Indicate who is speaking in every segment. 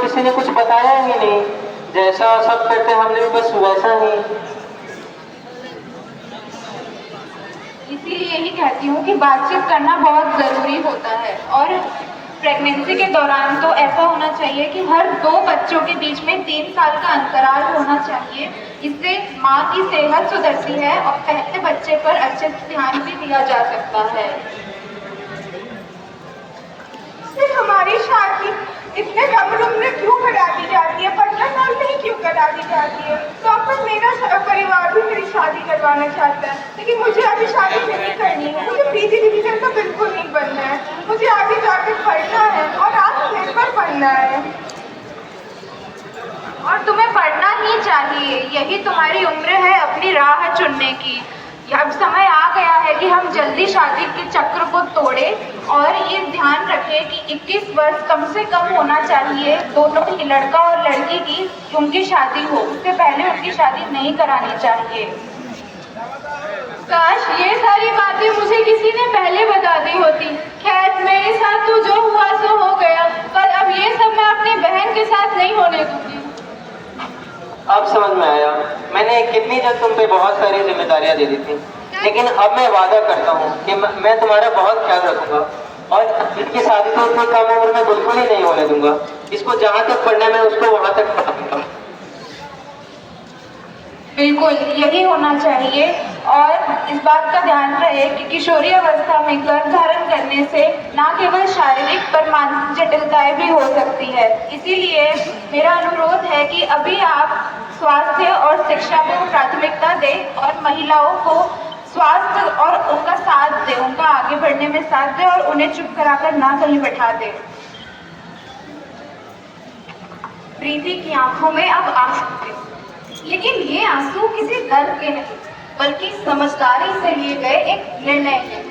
Speaker 1: किसी ने कुछ बताया ही नहीं। जैसा सब करते हमने भी बस वैसा ही।
Speaker 2: इसीलिए यही कहती हूँ कि बातचीत करना बहुत ज़रूरी होता है। और प्रेगनेंसी के दौरान तो ऐसा होना चाहिए कि हर 2 बच्चों के बीच में 3 साल का अंतराल होना चाहिए। इससे माँ की सेहत सुधरती है और पहले बच्चे पर अच्छे से ध्यान भी दिया जा सकता है।
Speaker 3: हमारी शादी इतने कम उम्र में क्यों करा दी जाती है? 15 साल में ही क्यों करा दी जाती है? तो अब मेरा परिवार भी मेरी शादी करवाना चाहता है, लेकिन मुझे अभी शादी नहीं करनी है। मुझे पीजी डिवीजन का बिल्कुल नहीं बनना है। मुझे आगे जाकर पढ़ना है और आत्मनिर्भर बनना है।
Speaker 2: और तुम्हें पढ़ना ही चाहिए, यही तुम्हारी उम्र है अपनी राह चुनने की। अब समय आ गया है कि हम जल्दी शादी के चक्र को तोड़ें और ये ध्यान रखें कि 21 वर्ष कम से कम होना चाहिए दोनों ही, लड़का और लड़की की, उनकी शादी हो। उससे पहले उनकी शादी नहीं करानी चाहिए।
Speaker 3: काश ये सारी बातें मुझे किसी ने पहले बता दी होती। खैर, मेरे साथ तो जो हुआ सो हो गया, पर अब ये सब मैं अपनी बहन के साथ नहीं होने दूंगी।
Speaker 1: अब समझ में आया, मैंने कितनी जल्द तुम पे बहुत सारी जिम्मेदारियां दे दी थी, लेकिन अब मैं वादा करता हूँ कि मैं तुम्हारा बहुत ख्याल रखूंगा और इनकी शादी तो इतनी कम उम्र में बिल्कुल ही नहीं होने दूंगा। इसको जहाँ तक पढ़ना मैं उसको वहां तक पढ़ाऊंगा।
Speaker 2: बिल्कुल यही होना चाहिए। और इस बात का ध्यान रहे कि किशोरी अवस्था में गर्भधारण करने से न केवल शारीरिक पर मानसिक जटिलताएं भी हो सकती है। इसीलिए मेरा अनुरोध है कि अभी आप स्वास्थ्य और शिक्षा को प्राथमिकता दें और महिलाओं को स्वास्थ्य और उनका साथ दें, उनका आगे बढ़ने में साथ दें और उन्हें चुप कराकर ना कहीं बैठा दें।
Speaker 4: प्रीति की आंखों में अब आंसू थे, लेकिन ये आंसू किसी दर्द के नहीं, बल्कि समझदारी से लिए गए एक निर्णय है।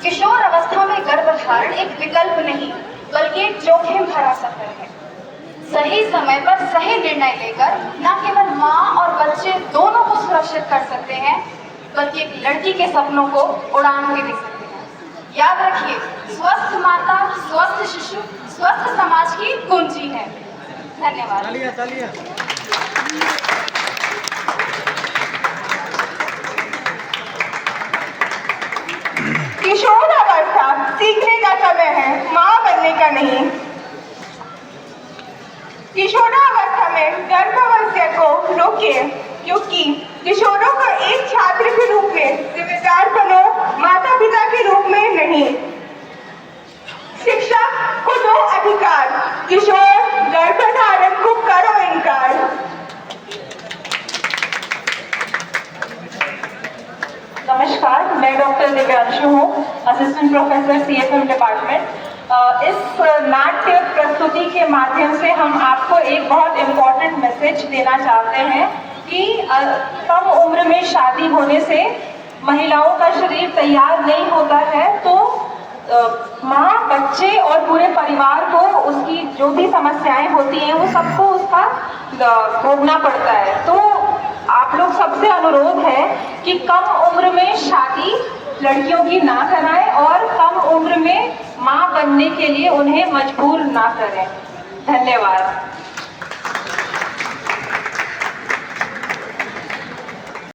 Speaker 4: किशोर अवस्था में गर्भधारण एक विकल्प नहीं, बल्कि एक जोखिम भरा सफर है। सही समय पर सही निर्णय लेकर न केवल माँ और बच्चे दोनों को सुरक्षित कर सकते हैं, बल्कि एक लड़की के सपनों को उड़ान भी दे सकते हैं। याद रखिए, स्वस्थ माता, स्वस्थ शिशु, स्वस्थ समाज की कुंजी है। धन्यवाद।
Speaker 3: किशोर अवस्था सीखने का समय है, माँ बनने का नहीं। किशोरावस्था में गर्भावस्था को रोकिए, क्योंकि किशोरों को एक छात्र के रूप में जिम्मेदार बनो, माता पिता के रूप में नहीं। शिक्षा को दो अधिकार, किशोर गर्भधारण को करो इनकार।
Speaker 5: नमस्कार, मैं डॉक्टर दिव्यांशु हूँ, असिस्टेंट प्रोफेसर CFM डिपार्टमेंट। इस नाट्य प्रस्तुति के माध्यम से हम आपको एक बहुत इम्पोर्टेंट मैसेज देना चाहते हैं कि कम उम्र में शादी होने से महिलाओं का शरीर तैयार नहीं होता है, तो माँ, बच्चे और पूरे परिवार को उसकी जो भी समस्याएं होती हैं वो सबको उसका भोगना पड़ता है। तो आप लोग सबसे अनुरोध है कि कम उम्र में शादी लड़कियों की ना कराएं और कम उम्र में माँ बनने के लिए उन्हें मजबूर ना करें। धन्यवाद।